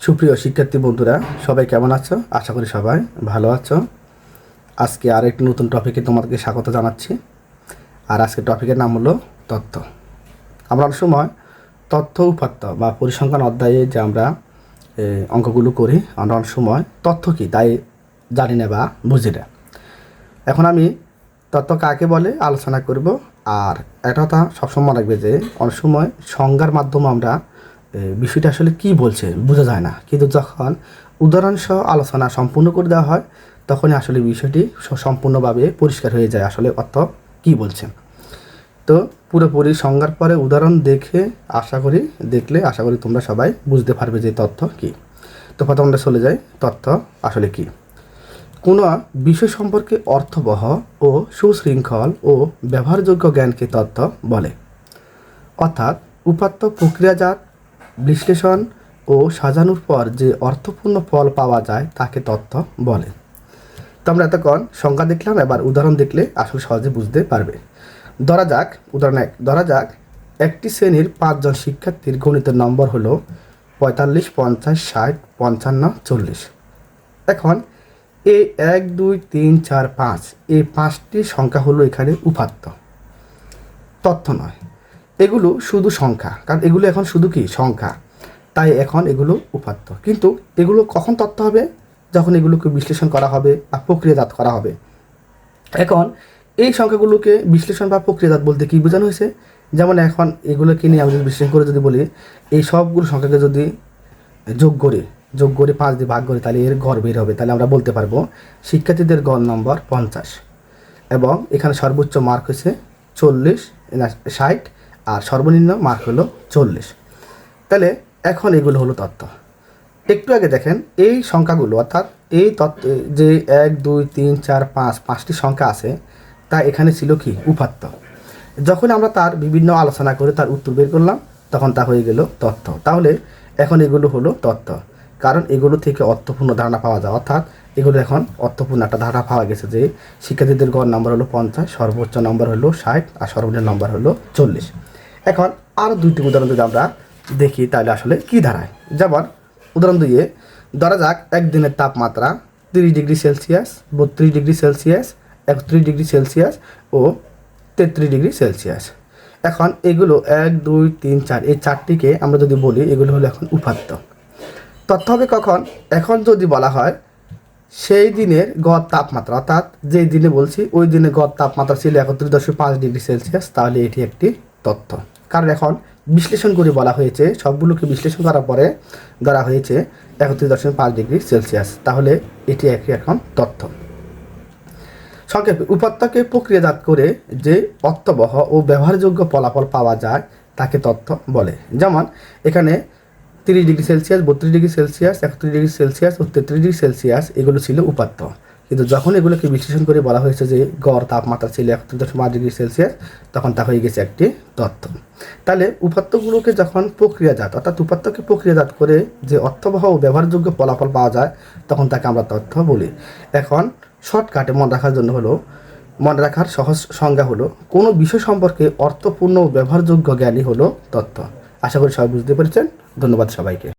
সুপ্রিয় শিক্ষার্থী বন্ধুরা, সবাই কেমন আছো? আশা করি সবাই ভালো আছো। আজকে আরেকটি নতুন টপিকে তোমাদেরকে স্বাগত জানাচ্ছি। আর আজকের টপিকের নাম হলো তথ্য। আমরা অনেক সময় তথ্য উপাত্ত বা পরিসংখ্যান অধ্যায়ে যে আমরা অঙ্কগুলো করি, আমরা অনেক সময় তথ্য কী তাই জানি না বা বুঝি না। এখন আমি তথ্য কাকে বলে আলোচনা করব। আর একটা কথা সবসময় মনে রাখবে যে অনেক সময় সংজ্ঞার মাধ্যমে আমরা বিষয়টা আসলে কী বলছে বোঝা যায় না, কিন্তু যখন উদাহরণসহ আলোচনা সম্পূর্ণ করে দেওয়া হয় তখনই আসলে বিষয়টি সম্পূর্ণভাবে পরিষ্কার হয়ে যায় আসলে অর্থ কী বলছে। তো পুরোপুরি সংজ্ঞার পরে উদাহরণ দেখলে আশা করি তোমরা সবাই বুঝতে পারবে যে তথ্য কী। তো প্রথমে আমরা চলে যাই তথ্য আসলে কী। কোনো বিষয় সম্পর্কে অর্থবহ ও সুশৃঙ্খল ও ব্যবহারযোগ্য জ্ঞানকে তথ্য বলে। অর্থাৎ উপাত্ত প্রক্রিয়াজাত বিশ্লেষণ ও সাজানোর পর যে অর্থপূর্ণ ফল পাওয়া যায় তাকে তথ্য বলে। তো আমরা এতক্ষণ সংজ্ঞা দেখলাম, এবার উদাহরণ দেখলে আসলে সহজে বুঝতে পারবে। উদাহরণ 1, ধরা যাক একটি শ্রেণীর 5 জন শিক্ষার্থীর গণিতের নম্বর হলো 45, 50, 60, 55, 40। এখন এই 1, 2, 3, 4, 5 এই 5টি সংখ্যা হলো এখানে উপাত্ত, তথ্য নয়। এগুলো শুধু সংখ্যা, কারণ এগুলো এখন শুধু কি সংখ্যা, তাই এখন এগুলো উপাত্ত। কিন্তু এগুলো কখন তথ্য হবে? যখন এগুলোকে বিশ্লেষণ করা হবে বা প্রক্রিয়াজাত করা হবে। এখন এই সংখ্যাগুলোকে বিশ্লেষণ বা প্রক্রিয়াজাত বলতে কী বোঝানো হয়েছে? যেমন এখন এগুলোকে নিয়ে আমি যদি বিশ্লেষণ করে যদি বলি এই সবগুলো সংখ্যাকে যদি যোগ করে 5 দিয়ে ভাগ করি তাহলে এর গড় বের হবে। তাহলে আমরা বলতে পারবো শিক্ষার্থীদের গড় নম্বর 50 এবং এখানে সর্বোচ্চ মার্ক হয়েছে 40, 60 আর সর্বনিম্ন মার্ক হলো 40। তাহলে এখন এগুলো হলো তথ্য। একটু আগে দেখেন এই সংখ্যাগুলো অর্থাৎ এই তথ্য যে 1, 2, 3, 4, 5টি সংখ্যা আছে তা এখানে ছিল কি উপাত্ত। যখন আমরা তার বিভিন্ন আলোচনা করে তার উত্তর বের করলাম তখন তা হয়ে গেল তথ্য। তাহলে এখন এগুলো হলো তথ্য, কারণ এগুলো থেকে অর্থপূর্ণ ধারণা পাওয়া যায়। অর্থাৎ এগুলো এখন অর্থপূর্ণ একটা ধারণা পাওয়া গেছে যে শিক্ষার্থীদের গড় নম্বর হলো 50, সর্বোচ্চ নম্বর হলো 60 আর সর্বনিম্ন নম্বর হলো 40। এখন আরও 2টি উদাহরণ যদি আমরা দেখি তাহলে আসলে কী দাঁড়ায়। যেমন উদাহরণ 2, ধরা যাক একদিনের তাপমাত্রা 30 degree Celsius, 32 degree Celsius, 31 degree Celsius ও 33 ডিগ্রি সেলসিয়াস। এখন এগুলো 1, 2, 3, 4 এই 4টিকে আমরা যদি বলি এগুলো হলো এখন উপাত্ত। তথ্য হবে কখন? এখন যদি বলা হয় সেই দিনের গড় তাপমাত্রা, অর্থাৎ যেই দিনে বলছি ওই দিনে গড় তাপমাত্রা ছিল 31.5 ডিগ্রি সেলসিয়াস, তাহলে এটি একটি তথ্য। কারণ এখন বিশ্লেষণ করে বলা হয়েছে, সবগুলোকে বিশ্লেষণ করার পরে ধরা হয়েছে 31.5 ডিগ্রি সেলসিয়াস, তাহলে এটি একটি এখন তথ্য। সংক্ষেপে উপাত্তকে প্রক্রিয়াজাত করে যে অর্থবহ ও ব্যবহারযোগ্য ফলাফল পাওয়া যায় তাকে তথ্য বলে। যেমন এখানে 30 degree Celsius, 32 degree Celsius, 31 degree Celsius ও 33 ডিগ্রি সেলসিয়াস এগুলো ছিল উপাত্ত। কিন্তু যখন এগুলোকে বিশ্লেষণ করে বলা হয়েছে যে গড় তাপমাত্রা ছিল 31.5 ডিগ্রি সেলসিয়াস, তখন তা হয়ে গেছে একটি তথ্য। তাহলে উপাত্তগুলোকে যখন প্রক্রিয়াজাত অর্থাৎ উপাত্তকে প্রক্রিয়াজাত করে যে অর্থবহ ও ব্যবহারযোগ্য ফলাফল পাওয়া যায় তখন তাকে আমরা তথ্য বলি। এখন শর্টকাটে মনে রাখার সহজ সংজ্ঞা হলো কোনো বিষয় সম্পর্কে অর্থপূর্ণ ও ব্যবহারযোগ্য জ্ঞানই হলো তথ্য। আশা করি সবাই বুঝতে পেরেছেন। ধন্যবাদ সবাইকে।